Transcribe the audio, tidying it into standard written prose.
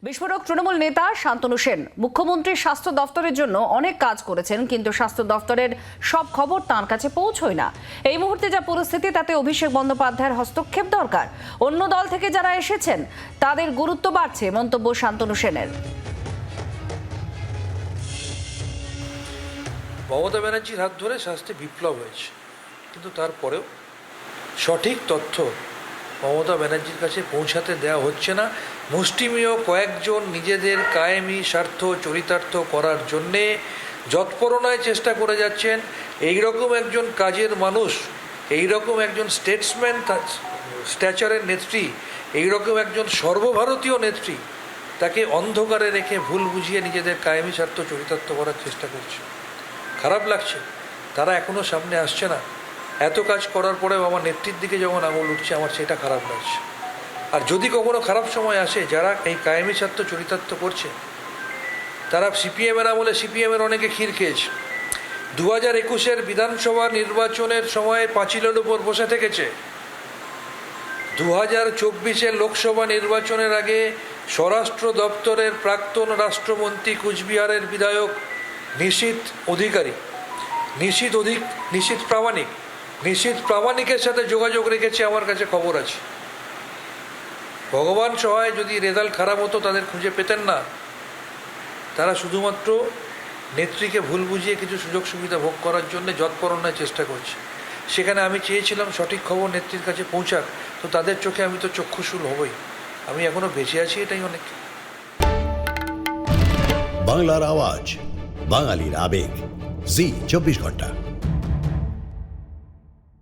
বিস্ফোরক তৃণমূল নেতা শান্তনু সেন মুখ্যমন্ত্রীর স্বাস্থ্য দফতরের জন্য অনেক কাজ করেছেন, কিন্তু স্বাস্থ্য দফতরের সব খবর তাঁর কাছে পৌঁছয় না। এই মুহূর্তে যা পরিস্থিতি, তাতে অভিষেক বন্দ্যোপাধ্যায়ের হস্তক্ষেপ দরকার। অন্য দল থেকে যারা এসেছেন তাদের গুরুত্ব বাড়ছে, মন্তব্য শান্তনু সেনের। মমতা ব্যানার্জির হাত ধরে স্বাস্থ্যে বিপ্লব হয়েছে, কিন্তু তারপরেও সঠিক তথ্য মমতা ব্যানার্জির কাছে পৌঁছাতে দেওয়া হচ্ছে না। মুষ্টিমেয় কয়েকজন নিজেদের কায়েমি স্বার্থ চরিতার্থ করার জন্যে যৎপরোনায় চেষ্টা করে যাচ্ছেন। এইরকম একজন কাজের মানুষ, এইরকম একজন স্টেটসম্যান স্ট্যাচারের নেত্রী, এইরকম একজন সর্বভারতীয় নেত্রী, তাকে অন্ধকারে রেখে ভুল বুঝিয়ে নিজেদের কায়েমি স্বার্থ চরিতার্থ করার চেষ্টা করছে। খারাপ লাগছে, তারা এখনও সামনে আসছে না। এত কাজ করার পরেও আমার নেত্রীর দিকে যখন আঙুল উঠছে, আমার সেটা খারাপ লাগছে। আর যদি কখনো খারাপ সময় আসে, যারা এই কায়েমি স্বার্থ চরিতার্থ করছে, তারা সিপিএমের আমলে সিপিএমের অনেকে ক্ষীর খেয়েছে। 2021-এর বিধানসভা নির্বাচনের সময় পাঁচিলের উপর বসে থেকেছে। 2024-এর লোকসভা নির্বাচনের আগে স্বরাষ্ট্র দপ্তরের প্রাক্তন রাষ্ট্রমন্ত্রী, কুচবিহারের বিধায়ক নিশীথ প্রামাণিকের সাথে যোগাযোগ রেখেছে, আমার কাছে খবর আছে। ভগবান সহায়, যদি রেজাল্ট খারাপ হতো তাদের খুঁজে পেতেন না। তারা শুধুমাত্র নেত্রীকে ভুল বুঝিয়ে কিছু সুযোগ সুবিধা ভোগ করার জন্য যৎপরোনায় চেষ্টা করছে। সেখানে আমি চেয়েছিলাম সঠিক খবর নেত্রীর কাছে পৌঁছাক, তো তাদের চোখে আমি তো চক্ষুশূল হবই। আমি এখনো বেঁচে আছি, এটাই অনেক। বাংলার আওয়াজ, বাঙালির আবেগ, জি 24 ঘন্টা।